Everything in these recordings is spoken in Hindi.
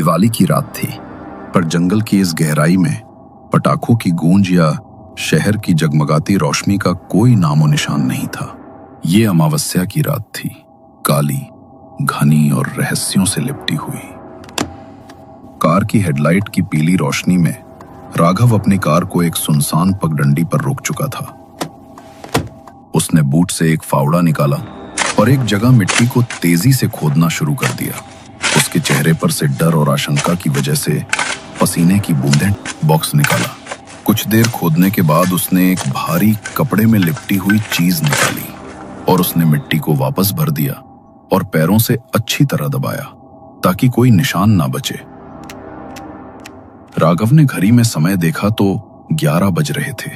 दिवाली की रात थी, पर जंगल की इस गहराई में पटाखों की गूंज या शहर की जगमगाती रोशनी का कोई नामो निशान नहीं था। ये अमावस्या की रात थी, काली, घनी और रहस्यों से लिपटी हुई। कार की हेडलाइट की पीली रोशनी में राघव अपनी कार को एक सुनसान पगडंडी पर रोक चुका था। उसने बूट से एक फावड़ा निकाला और एक जगह मिट्टी को तेजी से खोदना शुरू कर दिया। उसके चेहरे पर से डर और आशंका की वजह से पसीने की बूंदें। बॉक्स निकाला। कुछ देर खोदने के बाद उसने एक भारी कपड़े में लिपटी हुई चीज निकाली और उसने मिट्टी को वापस भर दिया और पैरों से अच्छी तरह दबाया ताकि कोई निशान ना बचे। राघव ने घड़ी में समय देखा तो 11 बज रहे थे।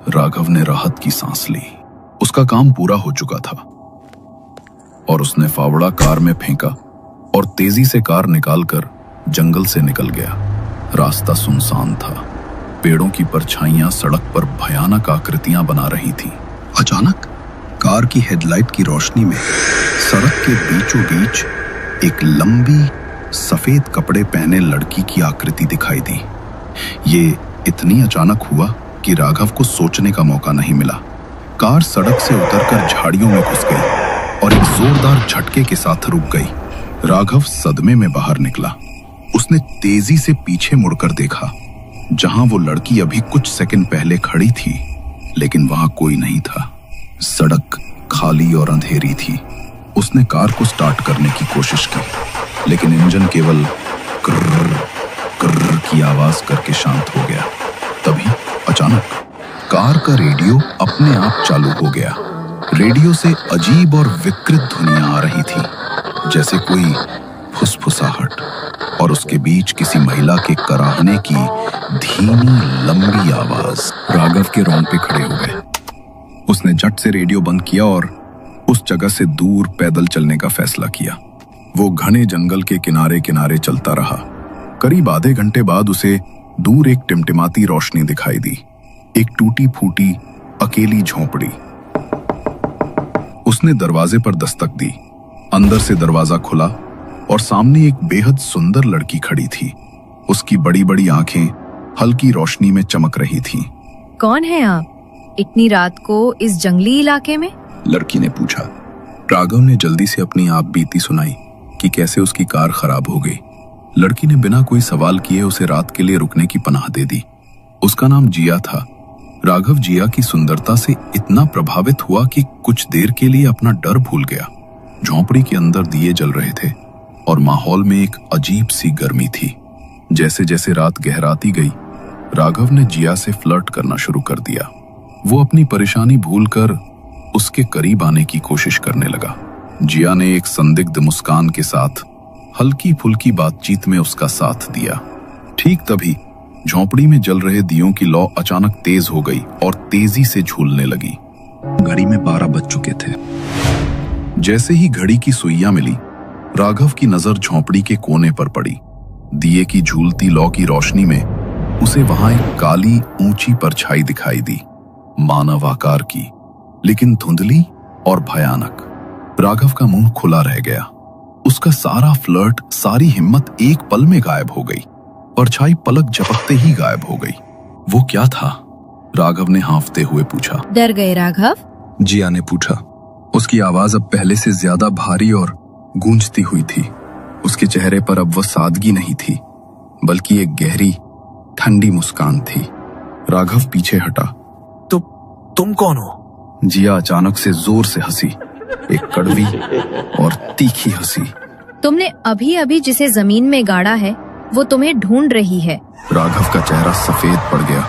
राघव ने राहत की सांस ली। उसका काम पूरा हो चुका था और उसने फावड़ा कार में फेंका और तेजी से कार निकालकर जंगल से निकल गया। रास्ता सुनसान था। पेड़ों की परछाइयां सड़क पर भयानक आकृतियां बना रही थीं। अचानक कार की हेडलाइट की रोशनी में सड़क के बीचों बीच एक लंबी सफेद कपड़े पहने लड़की की आकृति दिखाई दी। ये इतनी अचानक हुआ कि राघव को सोचने का मौका नहीं मिला। कार सड़क से उतरकर झाड़ियों में घुस गई और एक जोरदार झटके के साथ रुक गई। राघव सदमे में बाहर निकला। उसने तेजी से पीछे मुड़कर देखा। जहां वो लड़की अभी कुछ सेकंड पहले खड़ी थी, लेकिन वहां कोई नहीं था। सड़क खाली और अंधेरी थी। उसने कार को स्टार्ट करने की कोशिश की, लेकिन इंजन केवल कर्र कर्र की आवाज करके शांत हो गया। तभी अचानक कार का रेडियो अपने आप चालू हो गया। रेडियो से अजीब और विकृत ध्वनियां आ रही थी, जैसे कोई फुसफुसाहट और उसके बीच किसी महिला के कराहने की धीमी लंबी आवाज। राघव के रोंगटे खड़े हो गए। उसने झट से रेडियो बंद किया और उस जगह से दूर पैदल चलने का फैसला किया। वो घने जंगल के किनारे किनारे चलता रहा। करीब आधे घंटे बाद उसे दूर एक टिमटिमाती रोशनी दिखाई दी। एक टूटी फूटी अकेली झोंपड़ी। उसने दरवाजे पर दस्तक दी। अंदर से दरवाजा खुला और सामने एक बेहद सुंदर लड़की खड़ी थी। उसकी बड़ी बड़ी आंखें हल्की रोशनी में चमक रही थीं। कौन है आप इतनी रात को इस जंगली इलाके में? लड़की ने पूछा। राघव ने जल्दी से अपनी आप बीती सुनाई कि कैसे उसकी कार खराब हो गई। लड़की ने बिना कोई सवाल किए उसे रात के लिए रुकने की पनाह दे दी। उसका नाम जिया था। राघव जिया की सुंदरता से इतना प्रभावित हुआ कि कुछ देर के लिए अपना डर भूल गया। झोंपड़ी के अंदर दिए जल रहे थे और माहौल में एक अजीब सी गर्मी थी। जैसे जैसे रात गहराती गई, राघव ने जिया से फ्लर्ट करना शुरू कर दिया। वो अपनी परेशानी भूलकर उसके करीब आने की कोशिश करने लगा। जिया ने एक संदिग्ध मुस्कान के साथ हल्की फुल्की बातचीत में उसका साथ दिया। ठीक तभी झोंपड़ी में जल रहे दियों की लौ अचानक तेज हो गई और तेजी से झूलने लगी। घड़ी में 12 बज चुके थे। जैसे ही घड़ी की सुइयां मिली, राघव की नजर झोंपड़ी के कोने पर पड़ी। दिए की झूलती लौ की रोशनी में उसे वहां एक काली ऊंची परछाई दिखाई दी, मानव आकार की, लेकिन धुंधली और भयानक। राघव का मुंह खुला रह गया। उसका सारा फ्लर्ट, सारी हिम्मत एक पल में गायब हो गई। परछाई पलक झपकते ही गायब हो गई। वो क्या था? राघव ने हाँफते हुए पूछा। डर गए राघव? जिया ने पूछा। उसकी आवाज अब पहले से ज्यादा भारी और गूंजती हुई थी। उसके चेहरे पर अब वह सादगी नहीं थी, बल्कि एक गहरी ठंडी मुस्कान थी। राघव पीछे हटा। तुम कौन हो? जिया अचानक से जोर से हंसी, एक कड़वी और तीखी हंसी। तुमने अभी अभी जिसे जमीन में गाड़ा है वो तुम्हें ढूंढ रही है। राघव का चेहरा सफेद पड़ गया।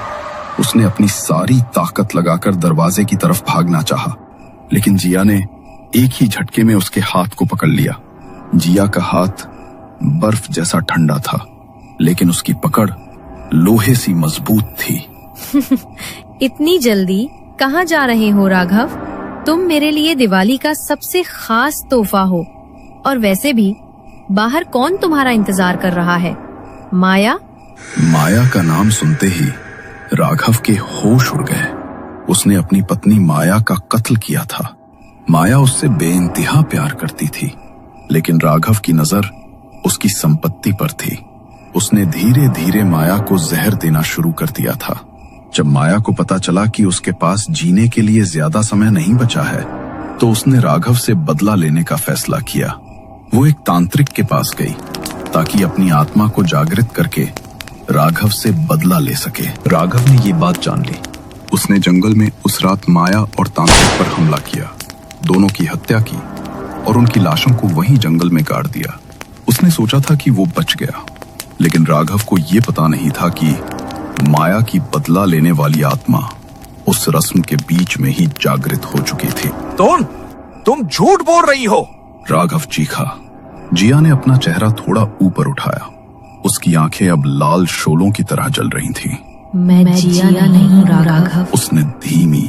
उसने अपनी सारी ताकत लगाकर दरवाजे की तरफ भागना चाहा, लेकिन जिया ने एक ही झटके में उसके हाथ को पकड़ लिया। जिया का हाथ बर्फ जैसा ठंडा था, लेकिन उसकी पकड़ लोहे सी मजबूत थी। इतनी जल्दी कहाँ जा रहे हो राघव? तुम मेरे लिए दिवाली का सबसे खास तोहफा हो। और वैसे भी बाहर कौन तुम्हारा इंतजार कर रहा है? माया? माया का नाम सुनते ही राघव के होश उड़ गए। उसने अपनी पत्नी माया का कत्ल किया था। माया उससे बेइंतहा प्यार करती थी, लेकिन राघव की नजर उसकी संपत्ति पर थी। उसने धीरे धीरे माया को जहर देना शुरू कर दिया था। जब माया को पता चला कि उसके पास जीने के लिए ज्यादा समय नहीं बचा है, तो उसने राघव से बदला लेने का फैसला किया। वो एक तांत्रिक के पास गई ताकि अपनी आत्मा को जागृत करके राघव से बदला ले सके। राघव ने ये बात जान ली। उसने जंगल में उस रात माया और तांत्रिक पर हमला किया, दोनों की हत्या की और उनकी लाशों को वहीं जंगल में गाड़ दिया। उसने सोचा था कि वो बच गया, लेकिन राघव को ये पता नहीं था कि माया की बदला लेने वाली आत्मा उस रस्म के बीच में ही जागृत हो चुकी थी। तुम झूठ बोल रही हो। राघव चीखा। जिया ने अपना चेहरा थोड़ा ऊपर उठाया। उसकी आंखें अब लाल शोलों की तरह जल रही थीं। मैं जिया नहीं हूँ राघव। उसने धीमी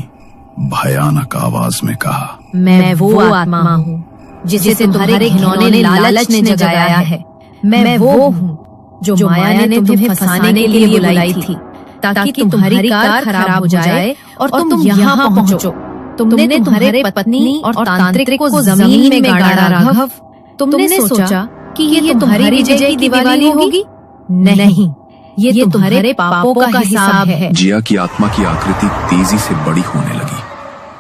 भयानक आवाज में कहा, मैं वो आत्मा हूँ जिसे तुम्हारे घिनौने लालच ने जगाया है। मैं वो हूँ जो माया ने तुम्हें फंसाने के लिए बुलाई थी ताकि तुम्हारी कार खराब हो जाए और तुम यहाँ पहुँचो। तुमने तुम्हारे पत्नी और तांत्रिक को जमीन में गाड़ा राघव। तुमने सोचा कि ये तुम्हारी विजय की दिवाली होगी? नहीं, ये तुम्हारे पापों का हिसाब है। जिया की आत्मा की आकृति तेजी से बड़ी होने लगी।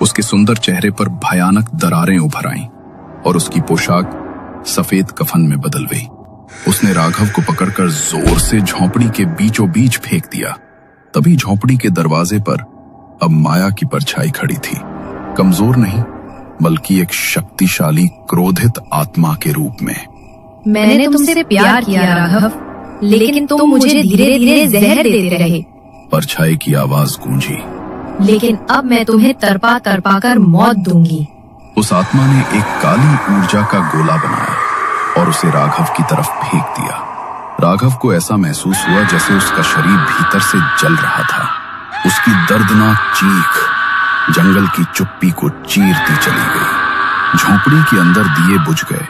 उसके सुंदर चेहरे पर भयानक दरारें उभर आईं और उसकी पोशाक सफेद कफन में बदल गई। उसने राघव को पकड़कर जोर से झोंपड़ी के बीचों बीच फेंक दिया। तभी झोंपड़ी के दरवाजे पर अब माया की परछाई खड़ी थी, कमजोर नहीं बल्कि एक शक्तिशाली क्रोधित आत्मा के रूप में। मैंने तुमसे प्यार किया राघव, लेकिन तुम मुझे धीरे धीरे जहर देते रहे। परछाई की आवाज गूंजी, लेकिन अब मैं तुम्हें तड़पा तड़पा कर मौत दूंगी। उस आत्मा ने एक काली ऊर्जा का गोला बनाया और उसे राघव की तरफ फेंक दिया। राघव को ऐसा महसूस हुआ जैसे उसका शरीर भीतर से जल रहा था। उसकी दर्दनाक चीख जंगल की चुप्पी को चीरती चली गई। झोंपड़ी के अंदर दिए बुझ गए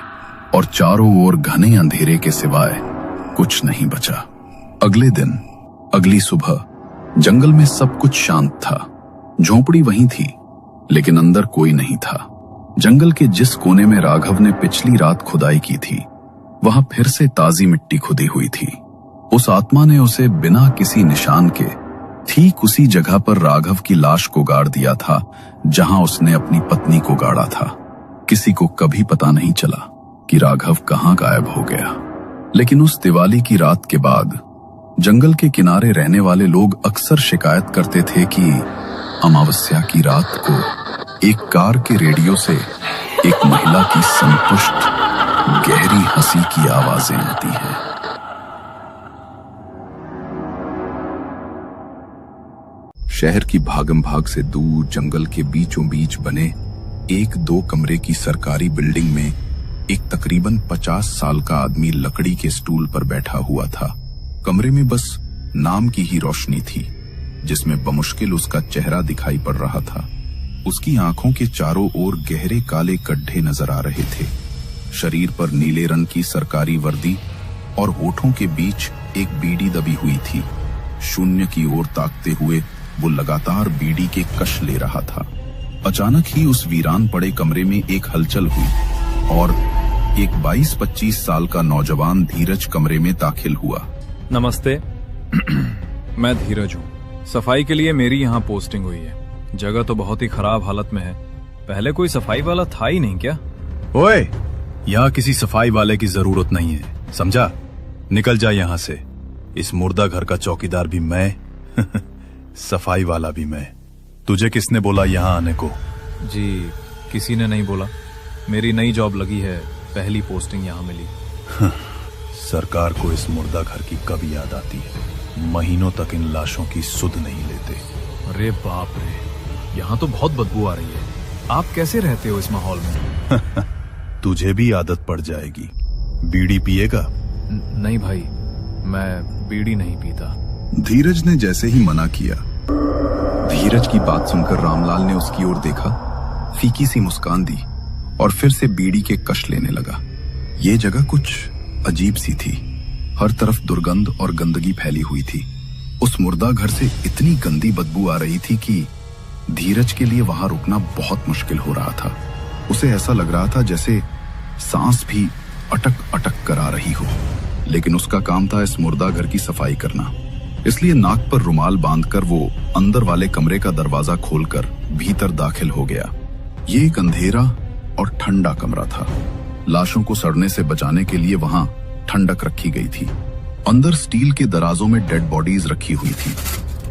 और चारों ओर घने अंधेरे के सिवाय कुछ नहीं बचा। अगले दिन, अगली सुबह जंगल में सब कुछ शांत था। झोंपड़ी वहीं थी, लेकिन अंदर कोई नहीं था। जंगल के जिस कोने में राघव ने पिछली रात खुदाई की थी, वहां फिर से ताजी मिट्टी खुदी हुई थी। उस आत्मा ने उसे बिना किसी निशान के ठीक उसी जगह पर राघव की लाश को गाड़ दिया था जहां उसने अपनी पत्नी को गाड़ा था। किसी को कभी पता नहीं चला कि राघव कहां गायब हो गया। लेकिन उस दिवाली की रात के बाद जंगल के किनारे रहने वाले लोग अक्सर शिकायत करते थे कि अमावस्या की रात को एक कार के रेडियो से एक महिला की संतुष्ट गहरी हंसी की आवाजें आती हैं। शहर की भागम भाग से दूर जंगल के बीचों बीच बने एक 2 कमरे की सरकारी बिल्डिंग में एक तकरीबन 50 साल का आदमी लकड़ी के स्टूल पर बैठा हुआ था। कमरे में बस नाम की ही रोशनी थी, जिसमें बमुश्किल उसका चेहरा दिखाई पड़ रहा था। उसकी आंखों के चारों ओर गहरे काले गड्ढे नजर आ रहे थे। शरीर पर नीले रंग की सरकारी वर्दी और होठों के बीच एक बीड़ी दबी हुई थी। शून्य की ओर ताकते हुए वो लगातार बीड़ी के कश ले रहा था। अचानक ही उस वीरान पड़े कमरे में एक हलचल हुई और एक 22-25 साल का नौजवान धीरज कमरे में दाखिल हुआ। नमस्ते। मैं धीरज हूँ। सफाई के लिए मेरी यहाँ पोस्टिंग हुई है। जगह तो बहुत ही खराब हालत में है। पहले कोई सफाई वाला था ही नहीं क्या? ओए, यहाँ किसी सफाई वाले की जरूरत नहीं है, समझा? निकल जा यहाँ से। इस मुर्दा घर का चौकीदार भी मैं सफाई वाला भी मैं। तुझे किसने बोला यहाँ आने को? जी किसी ने नहीं बोला। मेरी नई जॉब लगी है, पहली पोस्टिंग यहाँ मिली। सरकार को इस मुर्दा घर की कब याद आती है? महीनों तक इन लाशों की सुध नहीं लेते। अरे बाप रे, यहाँ तो बहुत बदबू आ रही है। आप कैसे रहते हो इस माहौल में? तुझे भी आदत पड़ जाएगी। बीड़ी पिएगा? नहीं भाई, मैं बीड़ी नहीं पीता। धीरज ने जैसे ही मना किया, धीरज की बात सुनकर रामलाल ने उसकी ओर देखा, फीकी सी मुस्कान दी और फिर से बीड़ी के कश लेने लगा। ये जगह कुछ अजीब सी थी। हर तरफ दुर्गंध और गंदगी फैली हुई थी। उस मुर्दा घर से इतनी गंदी बदबू आ रही थी कि धीरज के लिए वहां रुकना बहुत मुश्किल हो रहा था। उसे ऐसा लग रहा था जैसे सांस भी अटक अटक कर आ रही हो। लेकिन उसका काम था इस मुर्दा घर की सफाई करना। इसलिए नाक पर रुमाल बांधकर वो अंदर वाले कमरे का दरवाजा खोलकर भीतर दाखिल हो गया। ये एक अंधेरा और ठंडा कमरा था। लाशों को सड़ने से बचाने के लिए वहां ठंडक रखी गई थी। अंदर स्टील के दराजों में डेड बॉडीज रखी हुई थी।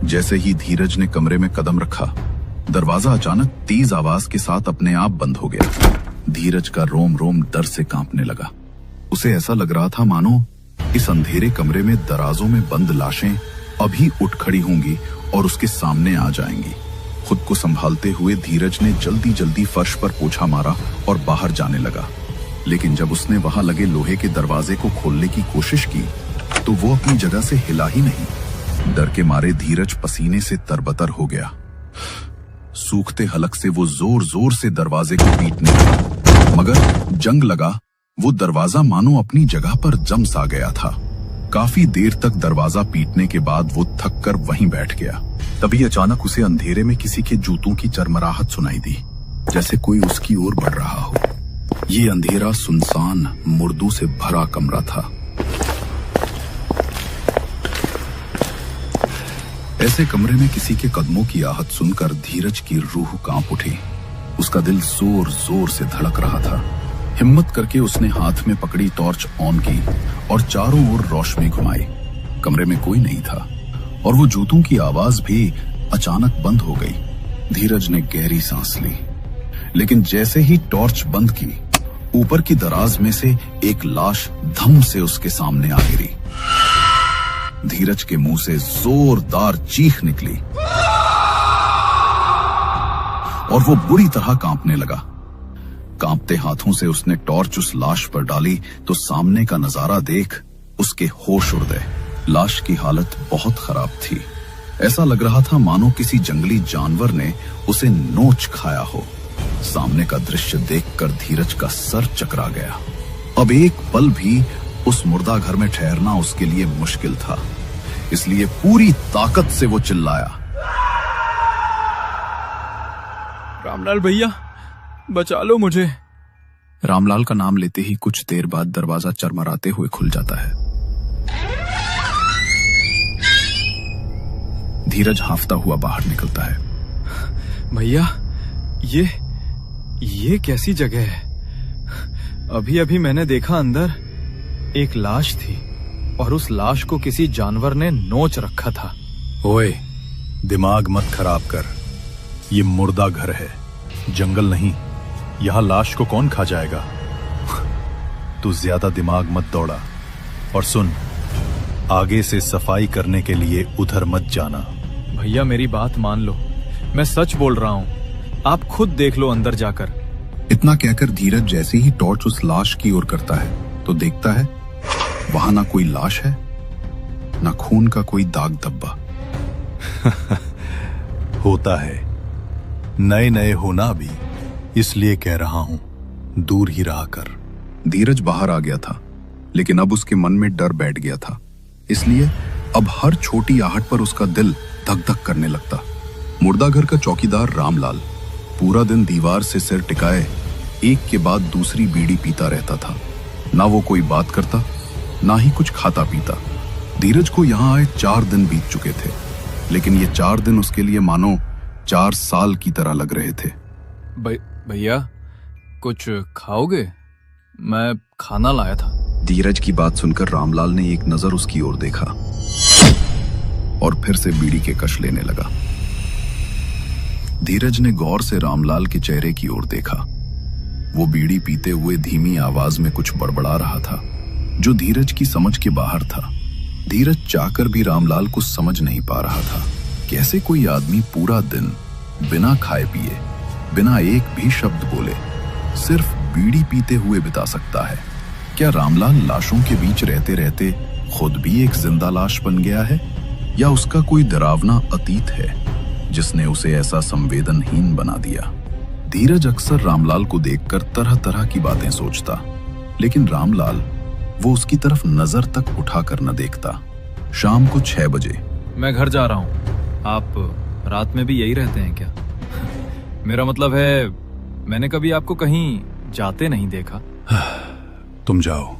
जैसे ही धीरज ने कमरे में कदम रखा, दरवाजा अचानक तेज आवाज के साथ अपने आप बंद हो गया। धीरज का रोम रोम डर से कांपने लगा। उसे ऐसा लग रहा था मानो इस अंधेरे कमरे में दराजों में बंद लाशें अभी उठ खड़ी होंगी और उसके सामने आ जाएंगी। खुद को संभालते हुए धीरज ने जल्दी जल्दी फर्श पर पोछा मारा और बाहर जाने लगा। लेकिन जब उसने वहां लगे लोहे के दरवाजे को खोलने की कोशिश की तो वो अपनी जगह से हिला ही नहीं। डर के मारे धीरज पसीने से तरबतर हो गया। सूखते हलक से वो जोर जोर से दरवाजे को पीटने लगा, मगर जंग लगा। वो दरवाजा मानो अपनी जगह पर जम सा गया था। काफी देर तक दरवाजा पीटने के बाद वो थक कर वहीं बैठ गया। तभी अचानक उसे अंधेरे में किसी के जूतों की चरमराहट सुनाई दी, जैसे कोई उसकी ओर बढ़ रहा हो। ये अंधेरा सुनसान मुर्दों से भरा कमरा था। ऐसे कमरे में किसी के कदमों की आहट सुनकर धीरज की रूह कांप उठी। उसका दिल जोर जोर से धड़क रहा था। हिम्मत करके उसने हाथ में पकड़ी टॉर्च ऑन की और चारों ओर रोशनी घुमाई। कमरे में कोई नहीं था और वो जूतों की आवाज भी अचानक बंद हो गई। धीरज ने गहरी सांस ली, लेकिन जैसे ही टॉर्च बंद की, ऊपर की दराज में से एक लाश धम से उसके सामने आ गिरी। धीरज के मुंह से जोरदार चीख निकली और वो बुरी तरह कांपने लगा। कांपते हाथों से उसने टॉर्च उस लाश पर डाली तो सामने का नजारा देख उसके होश उड़ गए। लाश की हालत बहुत खराब थी। ऐसा लग रहा था मानो किसी जंगली जानवर ने उसे नोच खाया हो। सामने का दृश्य देखकर धीरज का सर चकरा गया। अब एक पल भी उस मुर्दा घर में ठहरना उसके लिए मुश्किल था। इसलिए पूरी ताकत से वो चिल्लाया, रामलाल भैया, बचा लो मुझे। रामलाल का नाम लेते ही कुछ देर बाद दरवाजा चरमराते हुए खुल जाता है। धीरज हांफता हुआ बाहर निकलता है। भैया, ये कैसी जगह है? अभी अभी मैंने देखा अंदर एक लाश थी और उस लाश को किसी जानवर ने नोच रखा था। ओए, दिमाग मत खराब कर। ये मुर्दा घर है, जंगल नहीं। यहां लाश को कौन खा जाएगा? तू ज्यादा दिमाग मत दौड़ा। और सुन, आगे से सफाई करने के लिए उधर मत जाना। भैया, मेरी बात मान लो, मैं सच बोल रहा हूं। आप खुद देख लो अंदर जाकर। इतना कहकर धीरज जैसे ही टॉर्च उस लाश की ओर करता है तो देखता है वहां ना कोई लाश है, ना खून का कोई दाग धब्बा। होता है, नए नए होना भी, इसलिए कह रहा हूं, दूर ही रहा कर। धीरज बाहर आ गया था, लेकिन अब उसके मन में डर बैठ गया था। इसलिए अब हर छोटी आहट पर उसका दिल धक धक करने लगता। मुर्दा घर का चौकीदार रामलाल पूरा दिन दीवार से सिर टिकाए एक के बाद दूसरी बीड़ी पीता रहता था। ना वो कोई बात करता, ना ही कुछ खाता पीता। धीरज को यहाँ आए 4 दिन बीत चुके थे, लेकिन ये 4 दिन उसके लिए मानो 4 साल की तरह लग रहे थे। भैया, कुछ खाओगे? मैं खाना लाया था। धीरज की बात सुनकर रामलाल ने एक नजर उसकी ओर देखा और फिर से बीड़ी के कश लेने लगा। धीरज ने गौर से रामलाल के चेहरे की ओर देखा। वो बीड़ी पीते हुए धीमी आवाज में कुछ बड़बड़ा रहा था, जो धीरज की समझ के बाहर था। धीरज चाहकर भी रामलाल को समझ नहीं पा रहा था। कैसे कोई आदमी पूरा दिन बिना खाए पिए, बिना एक भी शब्द बोले, सिर्फ बीड़ी पीते हुए बिता सकता है? क्या रामलाल लाशों के बीच रहते रहते खुद भी एक जिंदा लाश बन गया है, या उसका कोई डरावना अतीत है जिसने उसे ऐसा संवेदनहीन बना दिया? धीरज अक्सर रामलाल को देखकर तरह तरह की बातें सोचता, लेकिन रामलाल वो उसकी तरफ नजर तक उठाकर न देखता। शाम को 6 बजे। मैं घर जा रहा हूँ। आप रात में भी यही रहते हैं क्या? मेरा मतलब है, मैंने कभी आपको कहीं जाते नहीं देखा। तुम जाओ,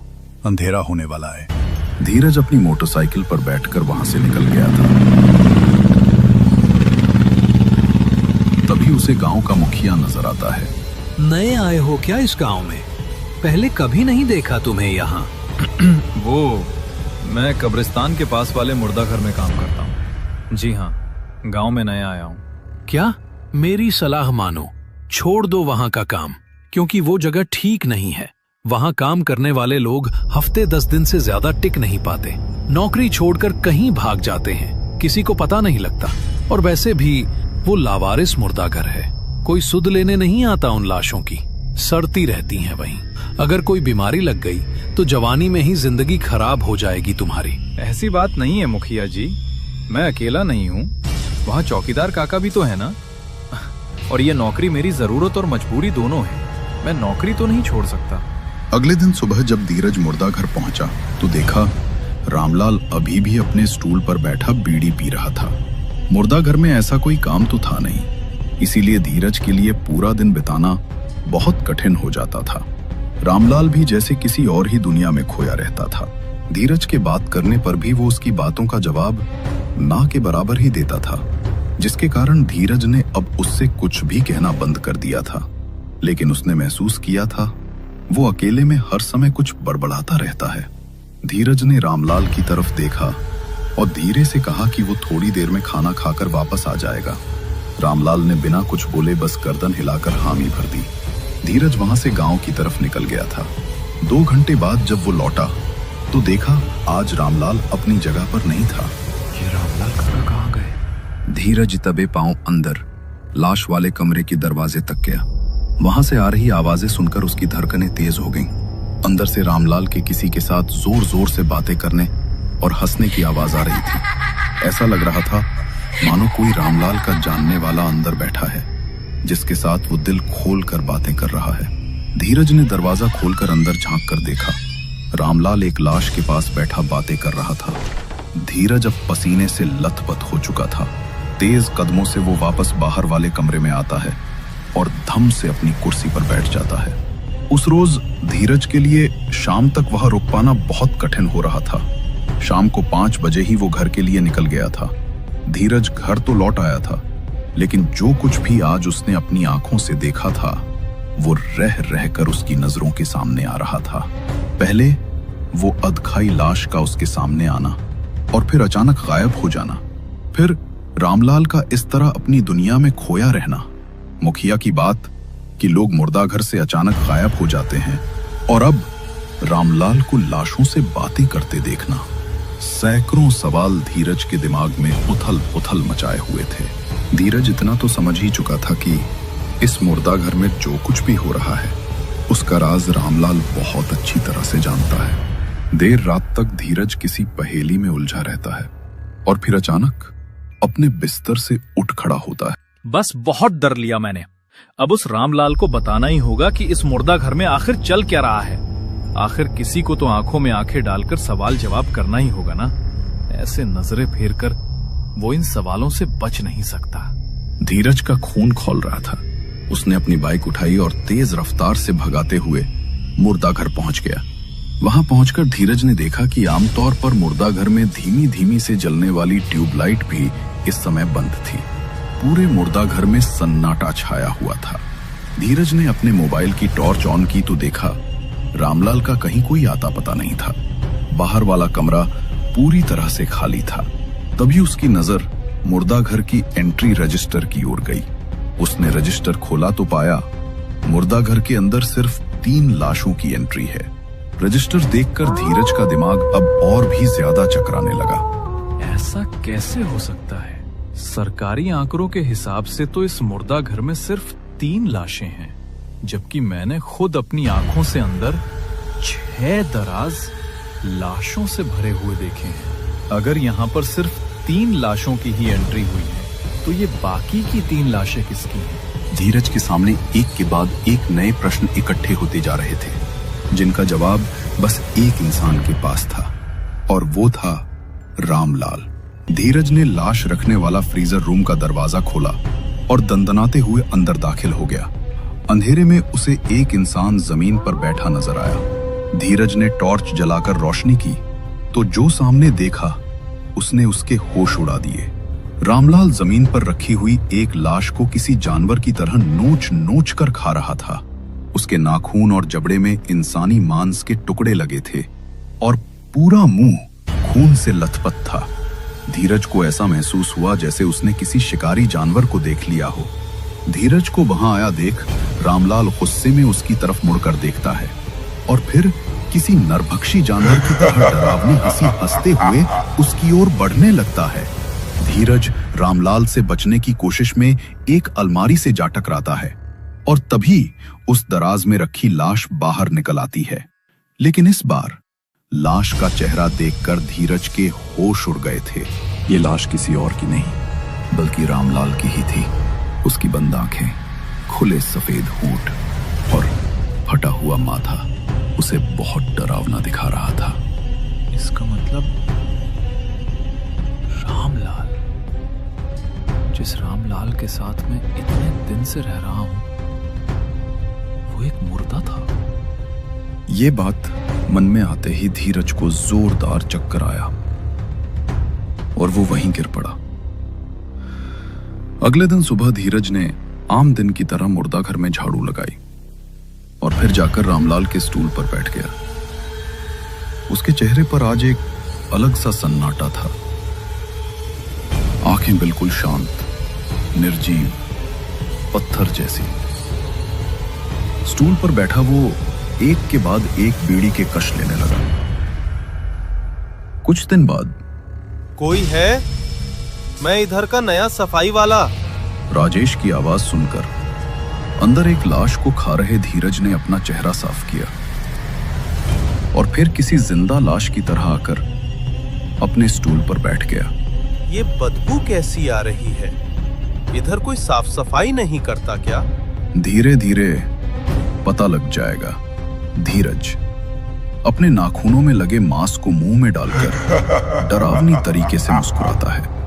अंधेरा होने वाला है। धीरज अपनी मोटरसाइकिल पर बैठकर वहां से निकल गया था। तभी उसे गांव का मुखिया नजर आता है। नए आए हो क्या इस गांव में? पहले कभी नहीं देखा तुम्हें यहाँ। वो मैं कब्रिस्तान के पास वाले मुर्दा घर में काम करता हूँ। जी हाँ, गांव में नया आया हूँ। क्या? मेरी सलाह मानो, छोड़ दो वहां का काम, क्योंकि वो जगह ठीक नहीं है। वहां काम करने वाले लोग हफ्ते 10 दिन से ज्यादा टिक नहीं पाते। नौकरी छोड़कर कहीं भाग जाते हैं, किसी को पता नहीं लगता। और वैसे भी वो लावारिस मुर्दा घर है, कोई सुध लेने नहीं आता उन लाशों की, सड़ती रहती हैं वहीं। अगर कोई बीमारी लग गई तो जवानी में ही जिंदगी खराब हो जाएगी तुम्हारी। ऐसी बात नहीं है मुखिया जी, मैं अकेला नहीं हूँ, वहाँ चौकीदार काका भी तो है ना। और ये नौकरी मेरी जरूरत और मजबूरी दोनों है, मैं नौकरी तो नहीं छोड़ सकता। अगले दिन सुबह जब धीरज मुर्दा घर पहुंचा तो देखा रामलाल अभी भी अपने स्टूल पर बैठा बीड़ी पी रहा था। मुर्दा घर में ऐसा कोई काम तो था नहीं, इसीलिए धीरज के लिए पूरा दिन बिताना बहुत कठिन हो जाता था। रामलाल भी जैसे किसी और ही दुनिया में खोया रहता था। धीरज के बात करने पर भी वो उसकी बातों का जवाब ना के बराबर ही देता था, जिसके कारण धीरज ने अब उससे कुछ भी कहना बंद कर दिया था। लेकिन उसने महसूस किया था वो अकेले में हर समय कुछ बड़बड़ाता रहता है। धीरज ने रामलाल की तरफ देखा और धीरे से कहा कि वो थोड़ी देर में खाना खाकर वापस आ जाएगा। रामलाल ने बिना कुछ बोले बस गर्दन हिलाकर हामी भर दी। धीरज वहां से गांव की तरफ निकल गया था। 2 घंटे बाद जब वो लौटा तो देखा आज रामलाल अपनी जगह पर नहीं था। ये रामलाल काका कहाँ गए? धीरज दबे पांव अंदर लाश वाले कमरे के दरवाजे तक गया। वहां से आ रही आवाजें सुनकर उसकी धड़कनें तेज हो गईं। अंदर से रामलाल के किसी के साथ जोर जोर से बातें करने और हंसने की आवाज आ रही थी। ऐसा लग रहा था मानो कोई रामलाल का जानने वाला अंदर बैठा है, जिसके साथ वो दिल खोल कर बातें कर रहा है। धीरज ने दरवाजा खोलकर अंदर झांक कर देखा। रामलाल एक लाश के पास बैठा बातें कर रहा था। धीरज अब पसीने से लथपथ हो चुका था। तेज कदमों से वो वापस बाहर वाले कमरे में आता है और धम से अपनी कुर्सी पर बैठ जाता है। उस रोज धीरज के लिए शाम तक वहां रुक पाना बहुत कठिन हो रहा था। शाम को 5 बजे ही वो घर के लिए निकल गया था। धीरज घर तो लौट आया था, लेकिन जो कुछ भी आज उसने अपनी आंखों से देखा था वो रह रहकर उसकी नजरों के सामने आ रहा था। पहले वो अधखाई लाश का उसके सामने आना और फिर अचानक गायब हो जाना, फिर रामलाल का इस तरह अपनी दुनिया में खोया रहना। मुखिया की बात कि लोग मुर्दा घर से अचानक गायब हो जाते हैं, और अब रामलाल को लाशों से बातें करते देखना। सैकड़ों सवाल धीरज के दिमाग में उथल पुथल मचाए हुए थे। धीरज इतना तो समझ ही चुका था कि इस मुर्दा घर में जो कुछ भी हो रहा है उसका राज रामलाल बहुत अच्छी तरह से जानता है। देर रात तक धीरज किसी पहेली में उलझा रहता है और फिर अचानक अपने बिस्तर से उठ खड़ा होता है। बस बहुत डर लिया मैंने। अब उस रामलाल को बताना ही होगा कि इस मुर्दा घर में आखिर चल क्या रहा है। आखिर किसी को तो आंखों में आंखें डालकर सवाल जवाब करना ही होगा ना। ऐसे नजरें फेर कर वो इन सवालों से बच नहीं सकता। धीरज का खून खौल रहा था। उसने अपनी बाइक उठाई और तेज रफ्तार से भगाते हुए मुर्दा घर पहुंच गया। वहां पहुंचकर धीरज ने देखा कि आमतौर पर मुर्दा घर में धीमी धीमी से जलने वाली ट्यूबलाइट भी इस समय बंद थी। पूरे मुर्दा घर में सन्नाटा छाया हुआ था। धीरज ने अपने मोबाइल की टॉर्च ऑन की तो देखा रामलाल का कहीं कोई आता पता नहीं था। बाहर वाला कमरा पूरी तरह से खाली था। तभी उसकी नजर मुर्दा घर की एंट्री रजिस्टर की ओर गई। उसने रजिस्टर खोला तो पाया मुर्दा घर के अंदर सिर्फ 3 लाशों की एंट्री है। रजिस्टर देखकर धीरज का दिमाग अब और भी ज्यादा चकराने लगा। ऐसा कैसे हो सकता है? सरकारी आंकड़ों के हिसाब से तो इस मुर्दा घर में सिर्फ 3 लाशें हैं, जबकि मैंने खुद अपनी आंखों से अंदर 6 दराज लाशों से भरे हुए देखे हैं। अगर यहाँ पर सिर्फ 3 लाशों की ही एंट्री हुई है तो ये बाकी की 3 लाशें किसकी हैं? धीरज के सामने एक के बाद एक नए प्रश्न इकट्ठे होते जा रहे थे, जिनका जवाब बस एक इंसान के पास था, और वो था रामलाल। धीरज ने लाश रखने वाला फ्रीजर रूम का दरवाजा खोला और दंदनाते हुए अंदर दाखिल हो गया। अंधेरे में उसे एक इंसान जमीन पर बैठा नजर आया। धीरज ने टॉर्च जलाकर रोशनी की तो जो सामने देखा उसने उसके होश उड़ा दिए। रामलाल जमीन पर रखी हुई एक लाश को किसी जानवर की तरह नोच नोच कर खा रहा था। उसके नाखून और जबड़े में इंसानी मांस के टुकड़े लगे थे और पूरा मुंह खून से लथपथ था। धीरज को ऐसा महसूस हुआ जैसे उसने किसी शिकारी जानवर को देख लिया हो। धीरज को वहां आया देख रामलाल गुस्से में उसकी तरफ मुड़कर देखता है और फिर किसी नरभक्षी जानवर की तरह डरावनी हंसी हंसते हुए उसकी ओर बढ़ने लगता है। धीरज रामलाल से बचने की कोशिश में एक अलमारी से जा टकराता है और तभी उस दराज में रखी लाश बाहर निकल आती है। लेकिन इस बार लाश का चेहरा देखकर धीरज के होश उड़ गए थे। ये लाश किसी और की नहीं बल्कि रामलाल की ही थी। उसकी बंद आंखें, खुले सफेद होंठ और फटा हुआ माथा उसे बहुत डरावना दिखा रहा था। इसका मतलब रामलाल, जिस रामलाल के साथ मैं इतने दिन से रह रहा हूं, वो एक मुर्दा था। ये बात मन में आते ही धीरज को जोरदार चक्कर आया और वो वहीं गिर पड़ा। अगले दिन सुबह धीरज ने आम दिन की तरह मुर्दा घर में झाड़ू लगाई और फिर जाकर रामलाल के स्टूल पर बैठ गया। उसके चेहरे पर आज एक अलग सा सन्नाटा था। आंखें बिल्कुल शांत, निर्जीव, पत्थर जैसी। स्टूल पर बैठा वो एक के बाद एक बीड़ी के कश लेने लगा। कुछ दिन बाद, कोई है? मैं इधर का नया सफाई वाला। राजेश की आवाज सुनकर अंदर एक लाश को खा रहे धीरज ने अपना चेहरा साफ किया और फिर किसी जिंदा लाश की तरह आकर अपने स्टूल पर बैठ गया। ये बदबू कैसी आ रही है? इधर कोई साफ सफाई नहीं करता क्या? धीरे धीरे पता लग जाएगा। धीरज अपने नाखूनों में लगे मांस को मुंह में डालकर डरावनी तरीके से मुस्कुराता है।